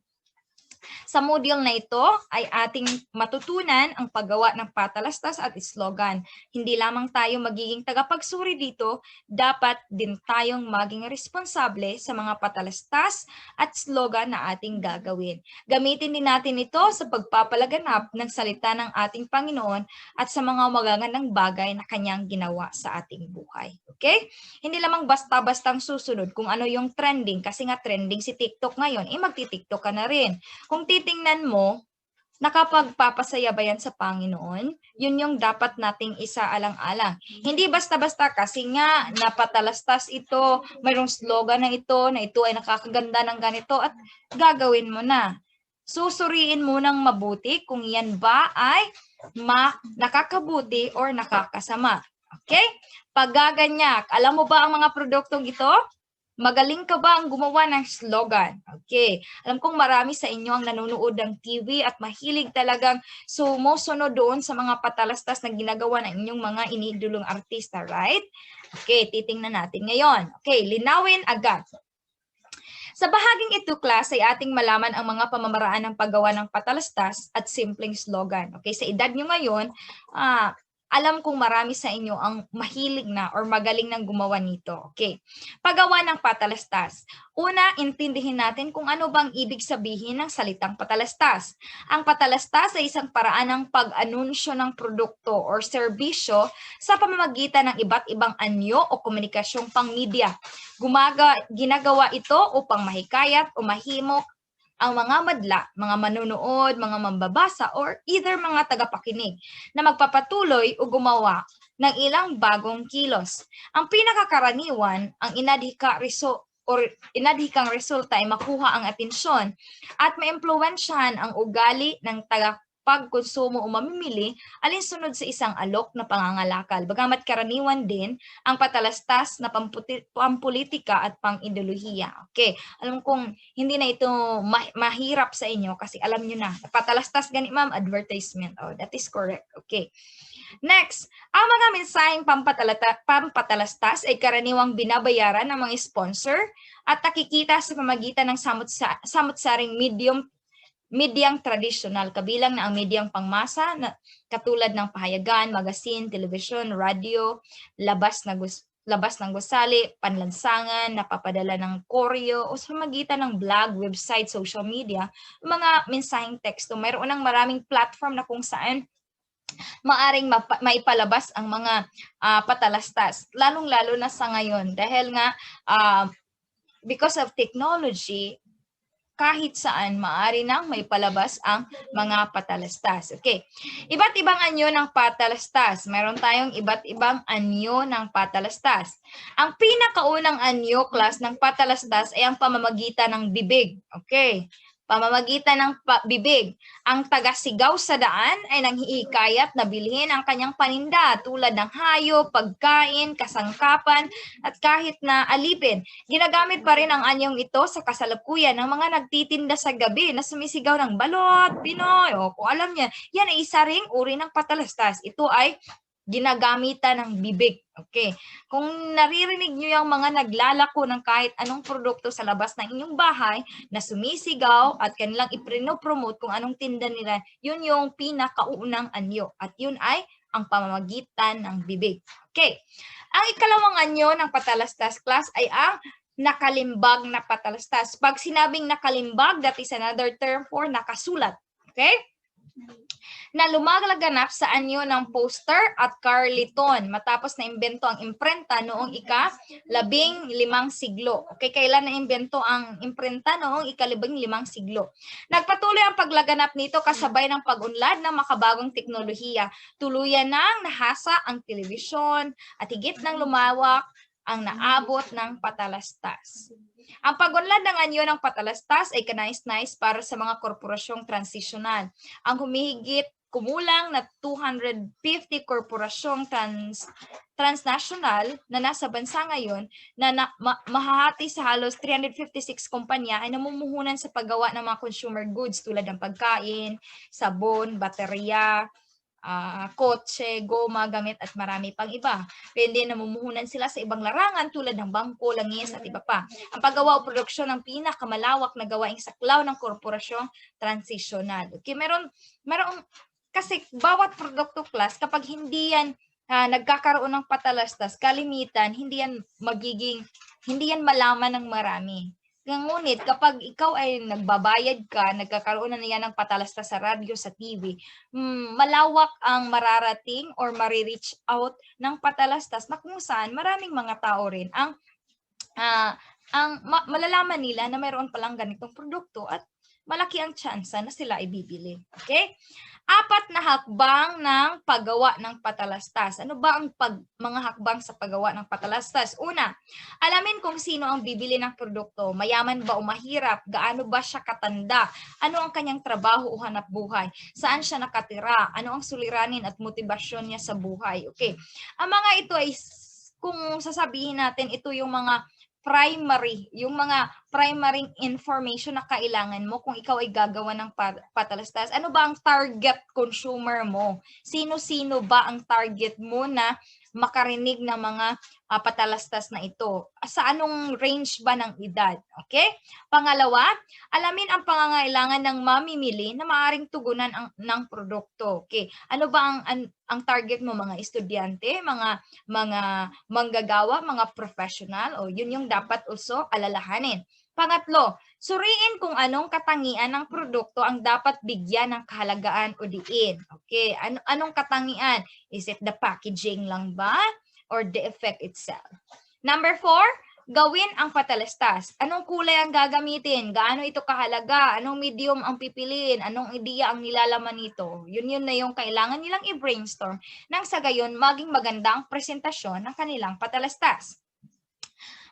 Sa module na ito ay ating matutunan ang paggawa ng patalastas at slogan. Hindi lamang tayo magiging tagapagsuri dito, dapat din tayong maging responsable sa mga patalastas at slogan na ating gagawin. Gamitin din natin ito sa pagpapalaganap ng salita ng ating Panginoon at sa mga magagandang bagay na kanyang ginawa sa ating buhay. Okay? Hindi lamang basta-bastang susunod kung ano yung trending, kasi nga trending si TikTok ngayon, magti-TikTok ka na rin. Kung titingnan mo, Nakapagpapasaya ba yan sa Panginoon? Yun yung dapat nating isaalang-alang. Hindi basta-basta kasi nga napatalastas ito, mayroong slogan na ito ay nakakaganda ng ganito at gagawin mo na. Susuriin mo ng mabuti kung yan ba ay nakakabuti or nakakasama. Okay? Paggaganyak, alam mo ba ang mga produktong ito? Magaling ka ba ang gumawa ng slogan? Okay. Alam kong marami sa inyo ang nanonood ng TV at mahilig talagang sumusunod doon sa mga patalastas na ginagawa ng inyong mga iniidolong artista, right? Okay, titingnan natin ngayon. Okay, linawin agad. Sa bahaging ito, class, ay ating malaman ang mga pamamaraan ng paggawa ng patalastas at simpleng slogan. Okay, sa edad nyo ngayon, alam kong marami sa inyo ang mahilig na or magaling nang gumawa nito. Okay. Paggawa ng patalastas. Una, intindihin natin kung ano bang ibig sabihin ng salitang patalastas. Ang patalastas ay isang paraan ng pag-anunsyo ng produkto or serbisyo sa pamamagitan ng iba't ibang anyo o komunikasyong pang-media. Ginagawa ito upang mahikayat o mahimok ang mga madla, mga manonood, mga mambabasa, or either mga tagapakinig na magpapatuloy o gumawa ng ilang bagong kilos. Ang pinakakaraniwan, ang inadhikang resulta ay makuha ang atensyon at maimpluwensyahan ang ugali ng pagkonsumo o mamimili alinsunod sa isang alok na pangangalakal. Bagamat karaniwan din ang patalastas na pampolitika at pang-ideolohiya. Okay, alam kong hindi na ito mahirap sa inyo kasi alam nyo na. Patalastas gani ma'am, advertisement. Oh, that is correct. Okay. Next, ang mga mensaheng pampatalastas ay karaniwang binabayaran ng mga sponsor at nakikita sa pamagitan ng samot-saring medyang tradisyonal, kabilang na ang medyang pangmasa na katulad ng pahayagan, magasin, telebisyon, radyo, labas ng gusali, panlansangan, napapadala ng koryo o sa pamagitan ng blog, website, social media, mga mensaheng teksto. Mayroon ng maraming platform na kung saan maaring maipalabas ang mga patalastas, lalong-lalo na sa ngayon dahil nga because of technology, kahit saan maaari nang may palabas ang mga patalastas. Okay. Iba't ibang anyo ng patalastas. Meron tayong iba't ibang anyo ng patalastas. Ang pinakaunang anyo, class, ng patalastas ay ang pamamagitan ng bibig. Okay. Pamamagitan ng bibig. Ang tagasigaw sa daan ay nanghihikayat na bilhin ang kanyang paninda tulad ng hayop, pagkain, kasangkapan, at kahit na alipin. Ginagamit pa rin ang anyong ito sa kasalukuyan ng mga nagtitinda sa gabi na sumisigaw ng balot, Pinoy, o kung alam niya, yan ay isa ring uri ng patalastas. Ito ay ginagamitan ng bibig. Okay. Kung naririnig nyo yung mga naglalako ng kahit anong produkto sa labas ng inyong bahay na sumisigaw at kanilang iprinopromote kung anong tinda nila, yun yung pinakaunang anyo. At yun ay ang pamamagitan ng bibig. Okay. Ang ikalawang anyo ng patalastas, class, ay ang nakalimbag na patalastas. Pag sinabing nakalimbag, that is another term for nakasulat. Okay? Na lumalaganap sa anyo ng poster at Carleton matapos na imbento ang imprenta noong ika-15 siglo. Okay, kailan na imbento ang imprenta? Noong ika-15 siglo. Nagpatuloy ang paglaganap nito kasabay ng pag-unlad ng makabagong teknolohiya. Tuluyan nang nahasa ang telebisyon at higit nang lumawak ang naabot ng patalastas. Ang pag-unlad ng anyo ng patalastas ay kanais-nais para sa mga korporasyong transisyonal. Ang humihigit kumulang na 250 korporasyong transnational na nasa bansa ngayon na mahahati sa halos 356 kumpanya ay namumuhunan sa paggawa ng mga consumer goods tulad ng pagkain, sabon, baterya, kotse, goma, gamit at marami pang iba. Pwede namumuhunan sila sa ibang larangan tulad ng bangko, langis at iba pa. Ang paggawa o produksyon ng pinakamalawak na gawaing saklaw ng korporasyong transisyonal. Okay, meron kasi bawat produkto, class, kapag hindi yan nagkakaroon ng patalastas, kalimitan, hindi yan malaman ng marami. Ngunit kapag ikaw ay nagbabayad ka, nagkakaroon na niya ng patalastas sa radyo, sa TV, malawak ang mararating or marireach out ng patalastas na kung saan maraming mga tao rin ang malalaman nila na mayroon palang ganitong produkto at malaki ang tsansa na sila ay bibili. Okay? 4 na hakbang ng paggawa ng patalastas. Ano ba ang mga hakbang sa paggawa ng patalastas? Una, alamin kung sino ang bibili ng produkto. Mayaman ba o mahirap? Gaano ba siya katanda? Ano ang kanyang trabaho o hanap buhay? Saan siya nakatira? Ano ang suliranin at motibasyon niya sa buhay? Okay. Ang mga ito ay, kung sasabihin natin, ito yung mga primary information na kailangan mo kung ikaw ay gagawa ng patalastas. Ano ba ang target consumer mo? Sino-sino ba ang target mo na makarinig ng mga patalastas na ito? Sa anong range ba ng edad? Okay? Pangalawa, alamin ang pangangailangan ng mamimili na maaaring tugunan ng produkto. Okay? Ano ba ang target mo? Mga estudyante, mga manggagawa, mga professional, o yun yung dapat also alalahanin. Pangatlo, suriin kung anong katangian ng produkto ang dapat bigyan ng kahalagaan o diin. Okay, anong katangian? Is it the packaging lang ba or the effect itself? Number 4, gawin ang patalastas. Anong kulay ang gagamitin? Gaano ito kahalaga? Anong medium ang pipiliin? Anong ideya ang nilalaman nito? Yun na yung kailangan nilang i-brainstorm nang sa gayon maging maganda ang presentasyon ng kanilang patalastas.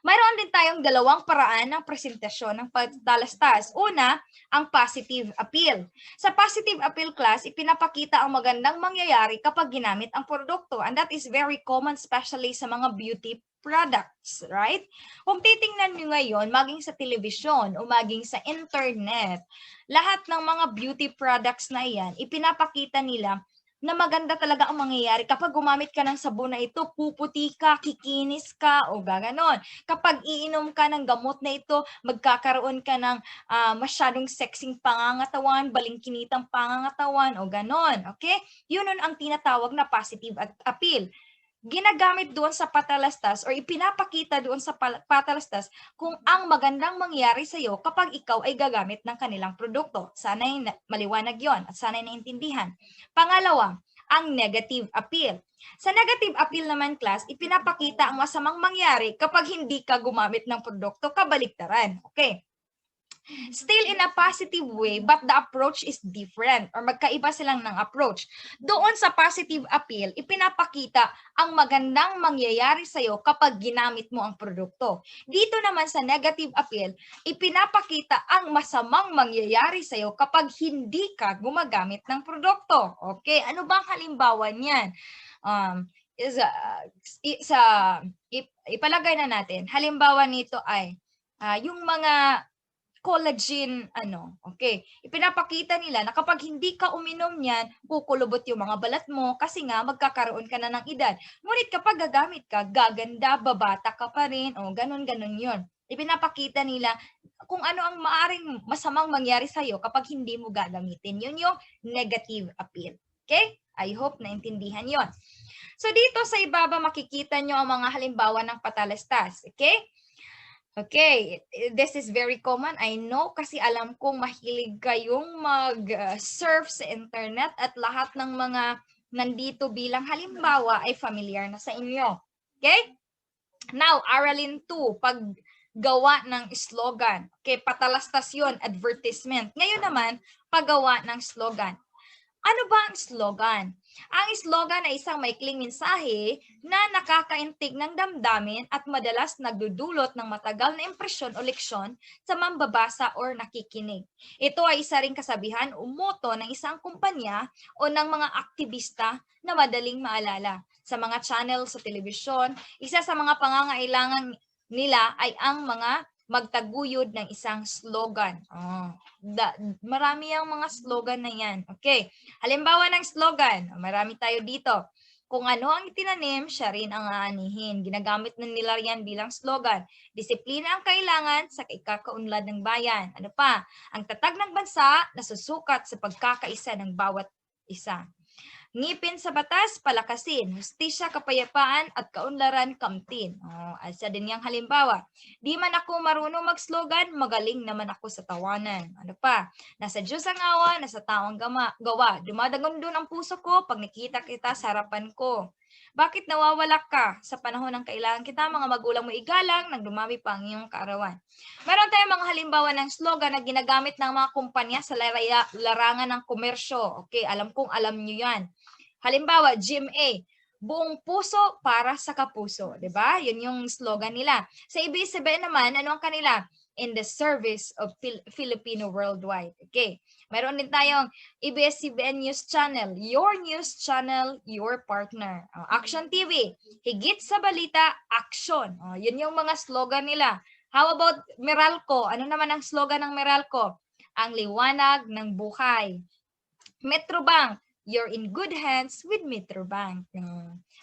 Mayroon din tayong dalawang paraan ng presentasyon ng patalastas. Una, ang positive appeal. Sa positive appeal class, ipinapakita ang magandang mangyayari kapag ginamit ang produkto. And that is very common, especially sa mga beauty products, right? Kung titingnan nyo ngayon, maging sa telebisyon o maging sa internet, lahat ng mga beauty products na iyan, ipinapakita nila na maganda talaga ang mangyayari. Kapag gumamit ka ng sabon na ito, puputi ka, kikinis ka, o gaganon. Kapag iinom ka ng gamot na ito, magkakaroon ka ng masyadong sexing pangangatawan, balingkinitang pangangatawan, o ganon. Okay? Yun ang tinatawag na positive appeal. Ginagamit doon sa patalastas or ipinapakita doon sa patalastas kung ang magandang mangyari sa iyo kapag ikaw ay gagamit ng kanilang produkto. Sana'y maliwanag yon at sana'y naintindihan. Pangalawa, ang negative appeal. Sa negative appeal naman, class, ipinapakita ang masamang mangyari kapag hindi ka gumamit ng produkto, kabaliktaran. Okay. Still in a positive way, but the approach is different or magkaiba silang ng approach. Doon sa positive appeal, ipinapakita ang magandang mangyayari sa'yo kapag ginamit mo ang produkto. Dito naman sa negative appeal, ipinapakita ang masamang mangyayari sa'yo kapag hindi ka gumagamit ng produkto. Okay, ano bang halimbawa niyan? Ipalagay na natin, halimbawa nito ay yung mga collagen, okay. Ipinapakita nila na kapag hindi ka uminom niyan, kukulubot yung mga balat mo kasi nga magkakaroon ka na ng edad. Ngunit kapag gagamit ka, gaganda, babata ka pa rin, o ganun-ganun yun. Ipinapakita nila kung ano ang maaring masamang mangyari sa'yo kapag hindi mo gagamitin. Yun yung negative appeal. Okay? I hope naintindihan yon. So dito sa ibaba makikita nyo ang mga halimbawa ng patalastas. Okay? Okay, this is very common. I know kasi alam kong mahilig kayong mag-surf sa internet at lahat ng mga nandito bilang halimbawa ay familiar na sa inyo. Okay? Now, aralin 2, paggawa ng slogan. Okay, patalastas yun, advertisement. Ngayon naman, paggawa ng slogan. Ano ba ang slogan? Ang slogan ay isang maikling mensahe na nakakaintig ng damdamin at madalas nagdudulot ng matagal na impresyon o leksyon sa mambabasa or nakikinig. Ito ay isa ring kasabihan o motto ng isang kumpanya o ng mga aktivista na madaling maalala. Sa mga channel sa telebisyon, isa sa mga pangangailangan nila ay ang mga magtaguyod ng isang slogan. Marami ang mga slogan na yan. Okay. Halimbawa ng slogan, marami tayo dito. Kung ano ang itinanim, siya rin ang aanihin. Ginagamit na nila yan bilang slogan. Disiplina ang kailangan sa ikakaunlad ng bayan. Ano pa? Ang tatag ng bansa nasusukat sa pagkakaisa ng bawat isa. Ngipin sa batas, palakasin. Hustisya, kapayapaan, at kaunlaran, kamtin. Asa din yung halimbawa. Di man ako marunong mag-slogan, magaling naman ako sa tawanan. Ano pa? Nasa Diyos ang awa, nasa taong gawa. Dumadagon doon ang puso ko pag nakita kita sa harapan ko. Bakit nawawala ka sa panahon ng kailangan kita? Mga magulang mo igalang, nang dumami pa ang iyong kaarawan. Meron tayong mga halimbawa ng slogan na ginagamit ng mga kumpanya sa larangan ng komersyo. Okay, alam kong alam niyo yan. Halimbawa, GMA, buong puso para sa kapuso. Diba? Yun yung slogan nila. Sa ABS-CBN naman, ano ang kanila? In the service of Filipino worldwide. Okay. Meron din tayong ABS-CBN News Channel, your news channel, your partner. Action TV, higit sa balita, action. Yun yung mga slogan nila. How about Meralco? Ano naman ang slogan ng Meralco? Ang liwanag ng buhay. Metrobank, you're in good hands with Metrobank.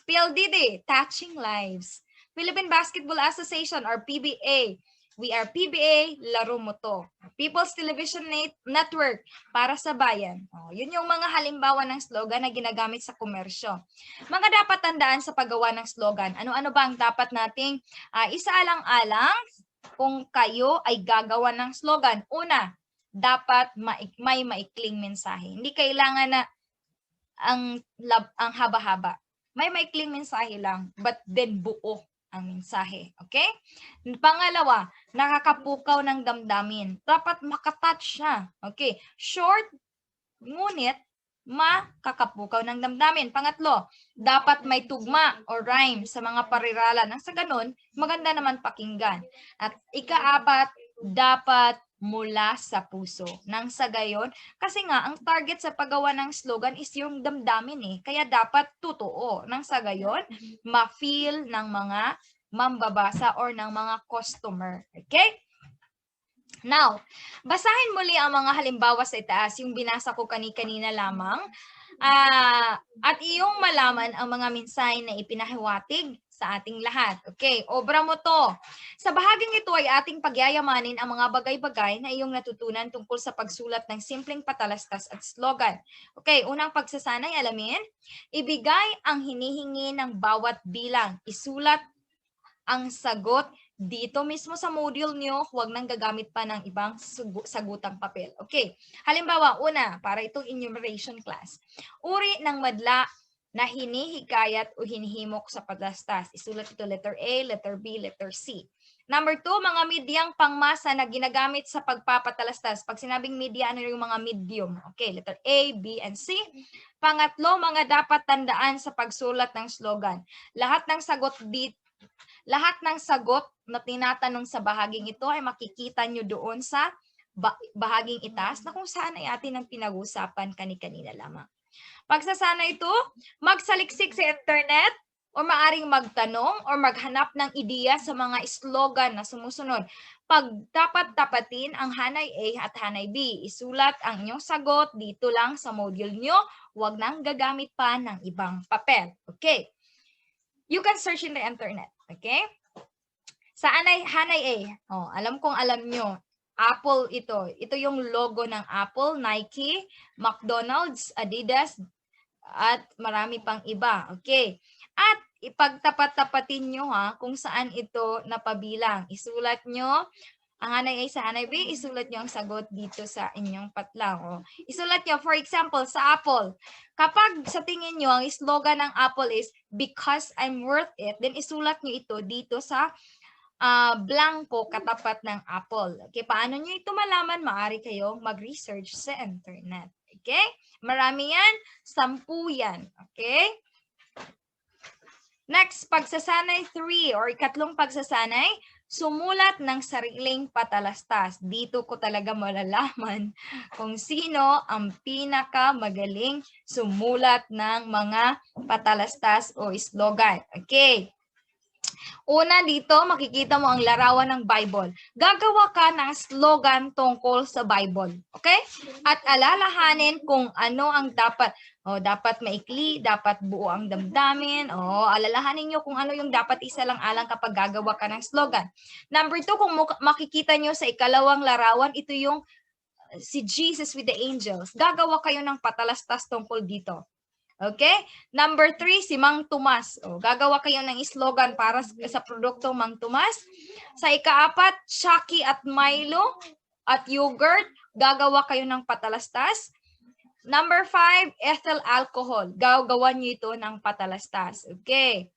PLDT, touching lives. Philippine Basketball Association or PBA, we are PBA, laro mo to. People's Television Network, para sa bayan. Yun yung mga halimbawa ng slogan na ginagamit sa komersyo. Mga dapat tandaan sa paggawa ng slogan. Ano-ano ba ang dapat nating isaalang-alang kung kayo ay gagawa ng slogan? Una, dapat may maikling mensahe. Hindi kailangan na ang haba-haba. May maikling mensahe lang, but then buo ang mensahe. Okay? Pangalawa, nakakapukaw ng damdamin. Dapat makatouch siya. Okay? Short, ngunit makakapukaw ng damdamin. Pangatlo, dapat may tugma o rhyme sa mga parirala. Nang sa ganun, maganda naman pakinggan. At ikaapat, dapat mula sa puso. Nang sa gayon, kasi nga, ang target sa paggawa ng slogan is yung damdamin eh. Kaya dapat totoo. Nang sa gayon, ma-feel ng mga mambabasa or ng mga customer. Okay? Now, basahin muli ang mga halimbawa sa itaas, yung binasa ko kanina lamang. At iyong malaman ang mga mensahe na ipinahiwatig sa ating lahat. Okay, obra mo to. Sa bahaging ito ay ating pagyayamanin ang mga bagay-bagay na iyong natutunan tungkol sa pagsulat ng simpleng patalastas at slogan. Okay, unang pagsasanay, alamin, ibigay ang hinihingi ng bawat bilang. Isulat ang sagot dito mismo sa module nyo, huwag nang gagamit pa ng ibang sagutang papel. Okay, halimbawa, una, para itong enumeration class. Uri ng madla na hinihikayat o hinihimok sa patalastas. Isulat ito letter A, letter B, letter C. Number 2, mga medyang pangmasa na ginagamit sa pagpapatalastas. Pag sinabing media, ano yung mga medium? Okay, letter A, B, and C. Pangatlo, mga dapat tandaan sa pagsulat ng slogan. Lahat ng sagot na tinatanong sa bahaging ito ay makikita nyo doon sa bahaging itaas na kung saan ay atin ang pinag-usapan kanina lamang. Pagsasana ito, magsaliksik sa internet o maaring magtanong o maghanap ng ideya sa mga slogan na sumusunod. Pag dapat tapatin ang Hanay A at Hanay B, isulat ang inyong sagot dito lang sa module nyo. Huwag nang gagamit pa ng ibang papel. Okay. You can search in the internet. Okay? Sa Hanay A, alam kong alam nyo, Apple ito. Ito yung logo ng Apple, Nike, McDonald's, Adidas, at marami pang iba. Okay. At ipagtapat-tapatin nyo kung saan ito napabilang. Isulat nyo ang Hanay A sa Hanay B, isulat nyo ang sagot dito sa inyong patlang. Isulat nyo, for example, sa Apple. Kapag sa tingin nyo, ang slogan ng Apple is, because I'm worth it, then isulat nyo ito dito sa blanco katapat ng Apple. Okay, paano nyo ito malaman? Maaari kayong mag-research sa internet. Okay? Marami yan, 10 yan. Okay? Next, pagsasanay 3 or ikatlong pagsasanay, sumulat ng sariling patalastas. Dito ko talaga malalaman kung sino ang pinakamagaling sumulat ng mga patalastas o slogan. Okay. Una dito, makikita mo ang larawan ng Bible. Gagawa ka ng slogan tungkol sa Bible. Okay? At alalahanin kung ano ang dapat. Dapat maikli, dapat buo ang damdamin. Alalahanin nyo kung ano yung dapat isa lang alang kapag gagawa ka ng slogan. Number 2, kung makikita nyo sa ikalawang larawan, ito yung si Jesus with the angels. Gagawa kayo ng patalastas tungkol dito. Okay? Number 3, si Mang Tomas. Gagawa kayo ng slogan para sa produktong Mang Tomas. Sa ika-4, Chucky at Milo at yogurt. Gagawa kayo ng patalastas. Number 5, ethyl alcohol. Gagawan nyo ito ng patalastas. Okay.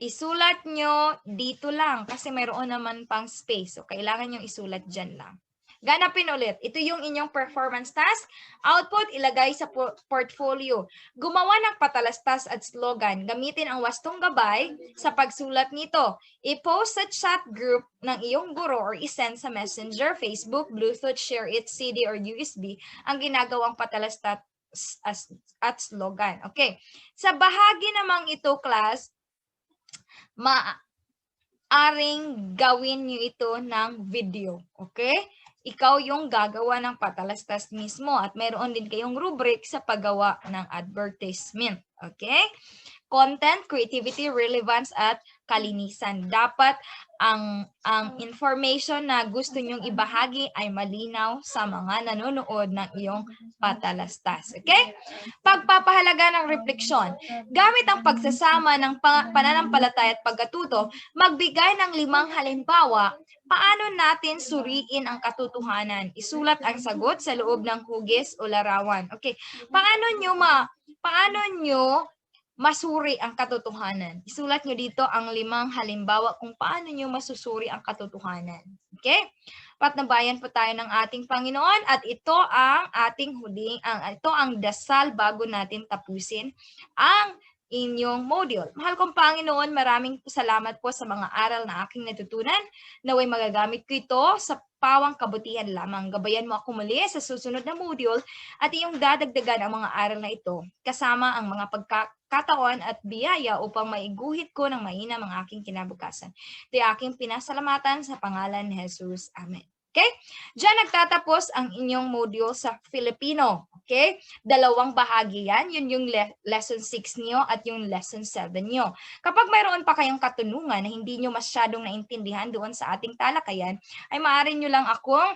Isulat nyo dito lang kasi mayroon naman pang space. So, kailangan nyo isulat dyan lang. Ganapin ulit. Ito yung inyong performance task. Output, ilagay sa portfolio. Gumawa ng patalastas at slogan. Gamitin ang wastong gabay sa pagsulat nito. I-post sa chat group ng iyong guro or isend sa Messenger, Facebook, Bluetooth, Share It, CD, or USB ang ginagawang patalastas at slogan. Okay. Sa bahagi namang ito, class, maaring gawin nyo ito ng video. Okay? Ikaw yung gagawa ng patalastas mismo at mayroon din kayong rubric sa paggawa ng advertisement. Okay? Content, creativity, relevance, at kalinisan. Dapat ang information na gusto nyong ibahagi ay malinaw sa mga nanonood ng iyong patalastas. Okay? Pagpapahalaga ng refleksyon. Gamit ang pagsasama ng pananampalataya at pagkatuto, magbigay ng 5 halimbawa paano natin suriin ang katotohanan. Isulat ang sagot sa loob ng hugis o larawan. Okay. Paano nyo masuri ang katotohanan? Isulat nyo dito ang 5 halimbawa kung paano nyo masusuri ang katotohanan. Okay? Patnubayan po tayo ng ating Panginoon at ito ang ating ito ang dasal bago natin tapusin ang inyong module. Mahal kong Panginoon, maraming salamat po sa mga aral na aking natutunan. Naway magagamit ko ito sa pawang kabutihan lamang. Gabayan mo ako muli sa susunod na module at iyong dadagdagan ang mga aral na ito kasama ang mga pagkakataon at biyaya upang maiguhit ko ng mainam ang aking kinabukasan. Ito aking pinasalamatan sa pangalan ni Jesus. Amen. Okay? Diyan nagtatapos ang inyong module sa Filipino. Okay? 2 bahagi yan. Yun yung lesson 6 niyo at yung lesson 7 niyo. Kapag mayroon pa kayong katanungan na hindi niyo masyadong naintindihan doon sa ating talakayan, ay maaari niyo lang akong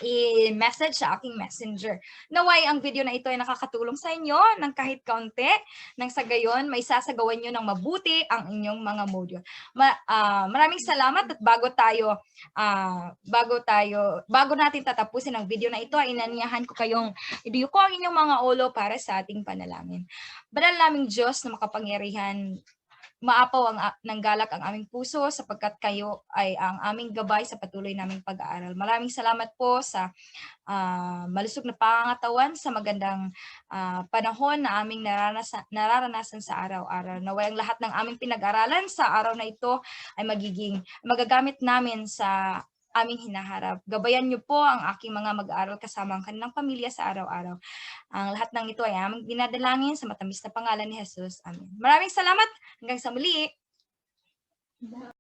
i-message sa aking messenger. Naway ang video na ito ay nakakatulong sa inyo ng kahit kaunti, nang sa gayon may sasagawan nyo ng mabuti ang inyong mga module. Maraming salamat at bago natin tatapusin ang video na ito, ay inanyahan ko kayong iduyuko ang inyong mga ulo para sa ating panalangin. Banal naming Diyos na makapangyarihan, maapaw ng galak ang aming puso sapagkat kayo ay ang aming gabay sa patuloy naming pag-aaral. Maraming salamat po sa malusog na pangangatawan sa magandang panahon na aming nararanasan sa araw-araw. Naway ang lahat ng aming pinag-aralan sa araw na ito ay magagamit namin sa aming hinaharap. Gabayan niyo po ang aking mga mag-aaral kasama ang kanilang pamilya sa araw-araw. Ang lahat ng ito ay aming dinadalangin sa matamis na pangalan ni Jesus. Amen. Maraming salamat. Hanggang sa muli.